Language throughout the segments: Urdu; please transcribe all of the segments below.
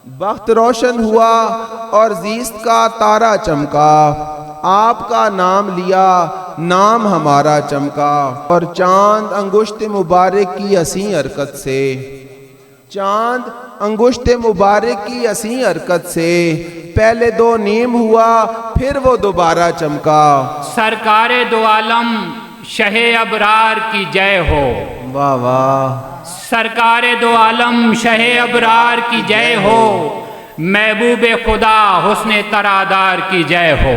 بخت روشن ہوا اور زیست کا تارا چمکا، آپ کا نام لیا نام ہمارا چمکا، اور چاند انگشت مبارک کی حسین حرکت سے، چاند انگشت مبارک کی حسین حرکت سے پہلے دو نیم ہوا پھر وہ دوبارہ چمکا۔ سرکار دو عالم شہ ابرار کی جے ہو، واہ واہ، سرکار دو عالم شہ ابرار کی جے ہو، محبوب خدا حسن ترادار کی جے ہو۔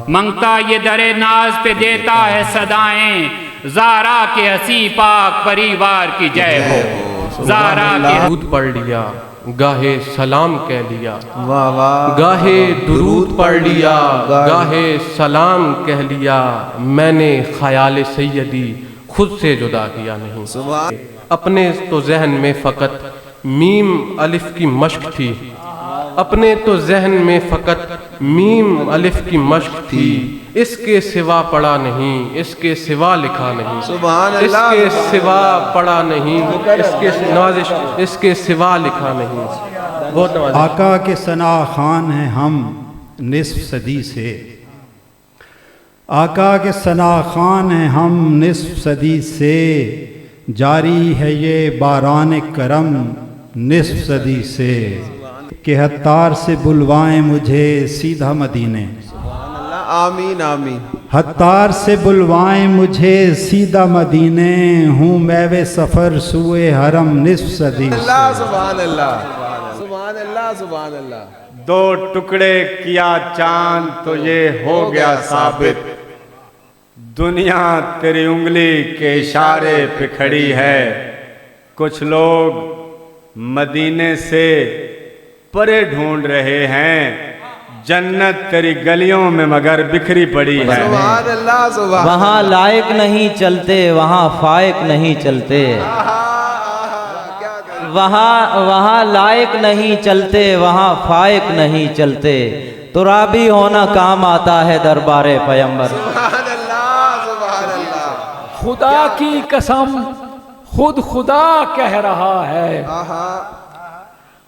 منگتا یہ در ناز پہ دیتا ہے صدائیں، زہرا کے حسین پاک پریوار کی جے ہو، زہرا کے درود پڑھ لیا گاہے سلام کہہ لیا، واہ واہ، گاہے درود پڑھ لیا گاہے سلام کہہ لیا، میں نے خیال سیدی خود سے جدا کیا نہیں۔ سبحان، اپنے تو ذہن میں فقط میم الف کی مشق تھی، اپنے تو ذہن میں فقط میم الف کی مشق تھی، اس کے سوا پڑھا نہیں، اس کے سوا لکھا نہیں، سبحان اس اللہ، کے سوا پڑھا نہیں، اس کے نوازش، اس کے سوا لکھا نہیں۔ بہت نوازش۔ آقا کے ثنا خوان ہیں ہم نصف صدی سے، آقا کے ثنا خوان ہیں ہم نصف صدی سے، جاری ہے یہ باران کرم نصف صدی سے، کہ حتار سے بلوائیں مجھے سیدھا مدینے، سبحان اللہ، آمین آمین، حتار سے بلوائیں مجھے سیدھا مدینے، ہوں میوے سفر سوئے حرم نصف صدی سے۔ اللہ سبحان اللہ، سبحان اللہ، سبحان اللہ۔ دو ٹکڑے کیا چاند تو یہ ہو گیا ثابت، دنیا تیری انگلی کے اشارے پہ کھڑی ہے، کچھ لوگ مدینے سے پرے ڈھونڈ رہے ہیں، جنت تیری گلیوں میں مگر بکھری پڑی ہے۔ سبحان اللہ، سبحان، وہاں لائق نہیں چلتے وہاں فائق نہیں چلتے، وہاں لائق نہیں چلتے وہاں فائق نہیں چلتے، ترابی ہونا کام آتا ہے دربار پیمبر۔ سبحان اللہ، سبحان اللہ۔ خدا کی قسم خود خدا کہہ رہا ہے،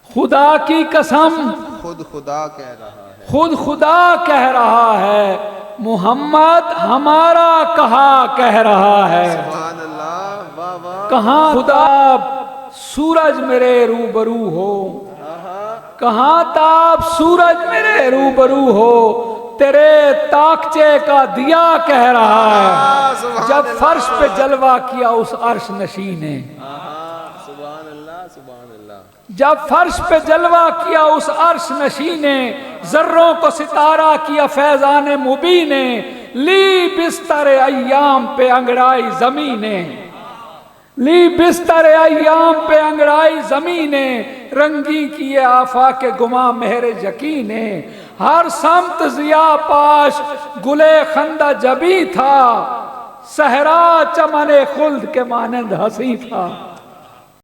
خدا کی قسم خود خدا کہہ رہا ہے، خود خدا کہہ رہا ہے، محمد ہمارا کہا کہہ رہا ہے۔ سبحان اللہ، واہ واہ، کہاں خدا سورج میرے روبرو ہو، کہاں تاب سورج میرے روبرو ہو، تیرے تاکچے کا دیا کہہ رہا ہے، جب فرش پہ جلوہ کیا اس عرش نشین نے، سبحان اللہ، سبحان اللہ، جب فرش پہ جلوہ کیا اس عرش نشین نے، ذروں کو ستارہ کیا فیضان مبین نے، لی بستر ایام پہ انگڑائی زمین نے، لی بستر ایام پہ انگڑائی زمین نے، رنگی کیے آفاق گماں مہر یقین نے، ہر سمت ضیا پاش گلے خندہ جبی تھا، صحرا چمن خلد کے مانند ہنسی تھا۔